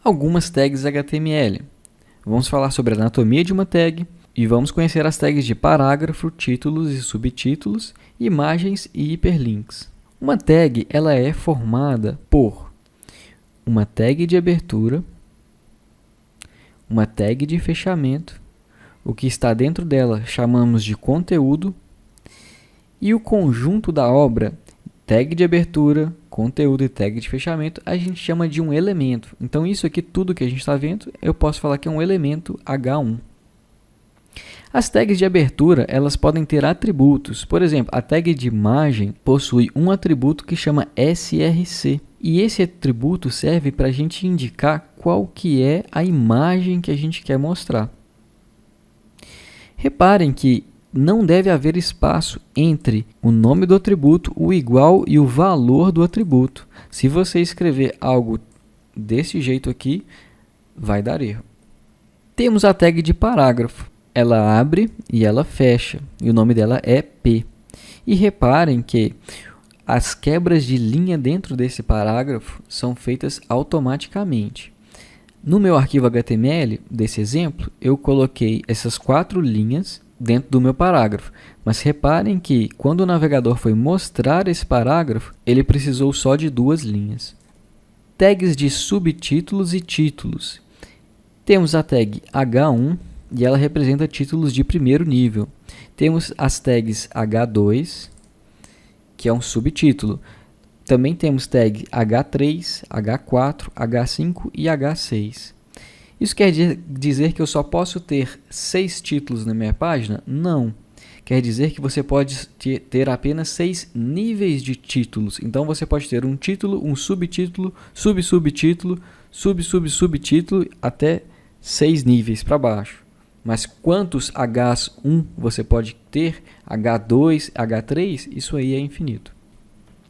Algumas tags HTML. Vamos falar sobre a anatomia de uma tag e vamos conhecer as tags de parágrafo, títulos e subtítulos, imagens e hiperlinks. Uma tag ela é formada por uma tag de abertura, uma tag de fechamento, o que está dentro dela chamamos de conteúdo, e o conjunto da obra, tag de abertura, conteúdo e tag de fechamento, a gente chama de um elemento. Então isso aqui, tudo que a gente está vendo, eu posso falar que é um elemento H1. As tags de abertura, elas podem ter atributos. Por exemplo, a tag de imagem possui um atributo que chama src. E esse atributo serve para a gente indicar qual que é a imagem que a gente quer mostrar. Reparem que não deve haver espaço entre o nome do atributo, o igual e o valor do atributo. Se você escrever algo desse jeito aqui, vai dar erro. Temos a tag de parágrafo. Ela abre e ela fecha, e o nome dela é P. E reparem que as quebras de linha dentro desse parágrafo são feitas automaticamente. No meu arquivo HTML, desse exemplo, eu coloquei essas 4 linhas dentro do meu parágrafo. Mas reparem que, quando o navegador foi mostrar esse parágrafo, ele precisou só de 2 linhas. Tags de subtítulos e títulos. Temos a tag H1, e ela representa títulos de primeiro nível. Temos as tags H2, que é um subtítulo. Também temos tag H3, H4, H5 e H6. Isso quer dizer que eu só posso ter 6 títulos na minha página? Não. Quer dizer que você pode ter apenas 6 níveis de títulos. Então, você pode ter um título, um subtítulo, subsubtítulo, subsubsubtítulo, até 6 níveis para baixo. Mas quantos H1 você pode ter? H2, H3? Isso aí é infinito.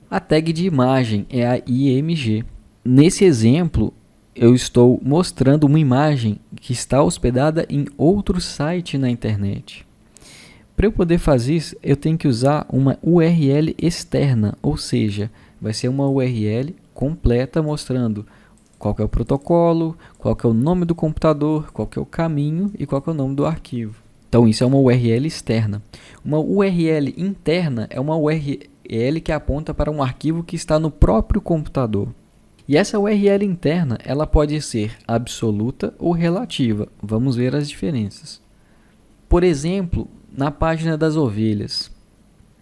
A tag de imagem é a IMG. Nesse exemplo, eu estou mostrando uma imagem que está hospedada em outro site na internet. Para eu poder fazer isso, eu tenho que usar uma URL externa, ou seja, vai ser uma URL completa mostrando qual que é o protocolo, qual que é o nome do computador, qual que é o caminho e qual que é o nome do arquivo. Então, isso é uma URL externa. Uma URL interna é uma URL que aponta para um arquivo que está no próprio computador. E essa URL interna, ela pode ser absoluta ou relativa. Vamos ver as diferenças. Por exemplo, na página das ovelhas,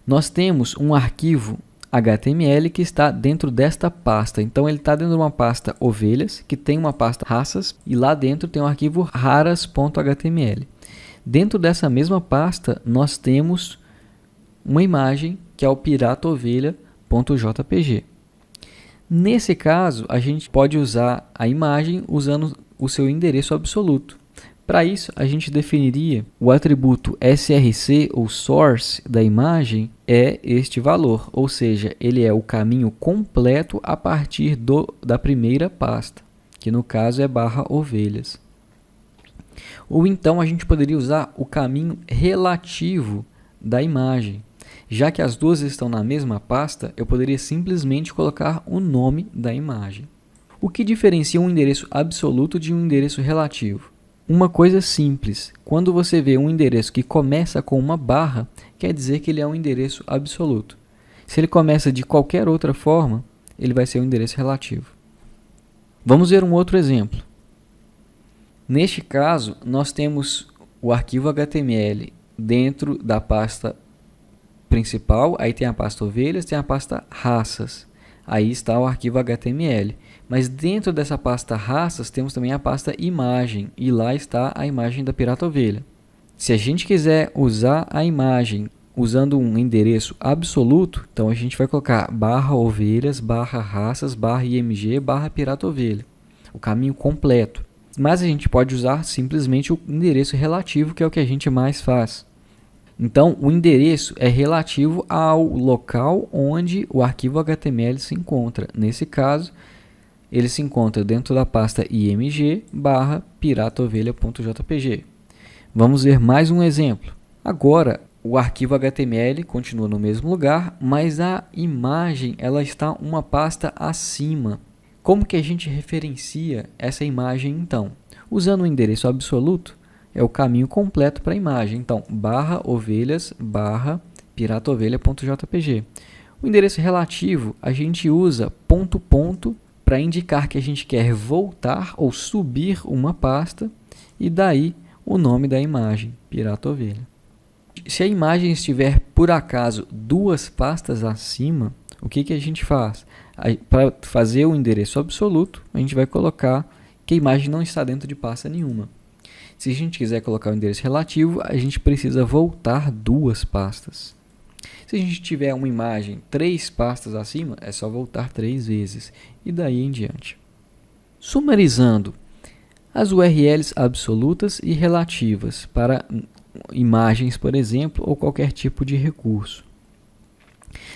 nós temos um arquivo HTML que está dentro desta pasta. Então, ele está dentro de uma pasta ovelhas, que tem uma pasta raças, e lá dentro tem um arquivo raras.html. Dentro dessa mesma pasta, nós temos uma imagem, que é o pirataovelha.jpg. Nesse caso, a gente pode usar a imagem usando o seu endereço absoluto. Para isso, a gente definiria o atributo src ou source da imagem é este valor, ou seja, ele é o caminho completo a partir da primeira pasta, que no caso é /ovelhas. Ou então a gente poderia usar o caminho relativo da imagem. Já que as duas estão na mesma pasta, eu poderia simplesmente colocar o nome da imagem. O que diferencia um endereço absoluto de um endereço relativo? Uma coisa simples, quando você vê um endereço que começa com uma barra, quer dizer que ele é um endereço absoluto. Se ele começa de qualquer outra forma, ele vai ser um endereço relativo. Vamos ver um outro exemplo. Neste caso, nós temos o arquivo HTML dentro da pasta principal, aí tem a pasta ovelhas, tem a pasta raças. Aí está o arquivo HTML. Mas dentro dessa pasta raças, temos também a pasta imagem, e lá está a imagem da pirata ovelha. Se a gente quiser usar a imagem usando um endereço absoluto, então a gente vai colocar /ovelhas, /raças, /img, /pirata ovelha, o caminho completo. Mas a gente pode usar simplesmente o endereço relativo, que é o que a gente mais faz. Então, o endereço é relativo ao local onde o arquivo HTML se encontra. Nesse caso, ele se encontra dentro da pasta img/pirataovelha.jpg. Vamos ver mais um exemplo. Agora, o arquivo HTML continua no mesmo lugar, mas a imagem ela está uma pasta acima. Como que a gente referencia essa imagem então? Usando o endereço absoluto, é o caminho completo para a imagem. Então, /ovelhas, /pirataovelha.jpg. O endereço relativo, a gente usa ... para indicar que a gente quer voltar ou subir uma pasta, e daí o nome da imagem, Pirata Ovelha. Se a imagem estiver, por acaso, 2 pastas acima, o que a gente faz? Para fazer o endereço absoluto, a gente vai colocar que a imagem não está dentro de pasta nenhuma. Se a gente quiser colocar o endereço relativo, a gente precisa voltar 2 pastas. Se a gente tiver uma imagem 3 pastas acima, é só voltar 3 vezes, e daí em diante. Sumarizando, as URLs absolutas e relativas para imagens, por exemplo, ou qualquer tipo de recurso.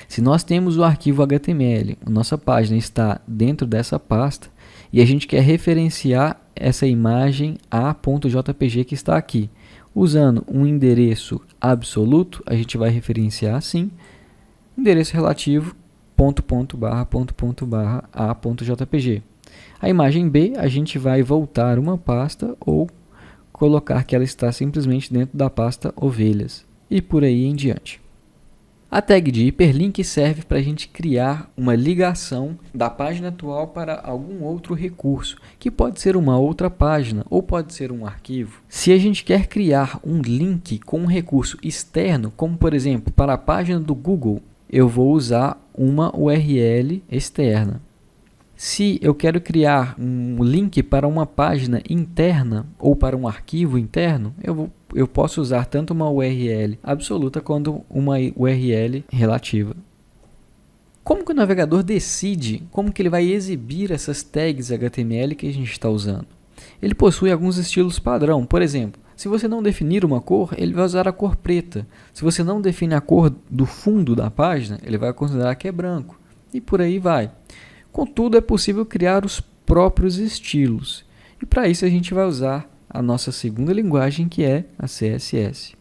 Se nós temos o arquivo HTML, a nossa página está dentro dessa pasta, e a gente quer referenciar essa imagem a.jpg que está aqui. Usando um endereço absoluto, a gente vai referenciar assim, endereço relativo, ... a.jpg. A imagem B, a gente vai voltar uma pasta ou colocar que ela está simplesmente dentro da pasta ovelhas, e por aí em diante. A tag de hiperlink serve para a gente criar uma ligação da página atual para algum outro recurso, que pode ser uma outra página ou pode ser um arquivo. Se a gente quer criar um link com um recurso externo, como por exemplo para a página do Google, eu vou usar uma URL externa. Se eu quero criar um link para uma página interna ou para um arquivo interno, eu posso usar tanto uma URL absoluta quanto uma URL relativa. Como que o navegador decide como que ele vai exibir essas tags HTML que a gente está usando? Ele possui alguns estilos padrão. Por exemplo, se você não definir uma cor, ele vai usar a cor preta. Se você não define a cor do fundo da página, ele vai considerar que é branco. E por aí vai. Contudo, é possível criar os próprios estilos. E para isso a gente vai usar a nossa segunda linguagem, que é a CSS.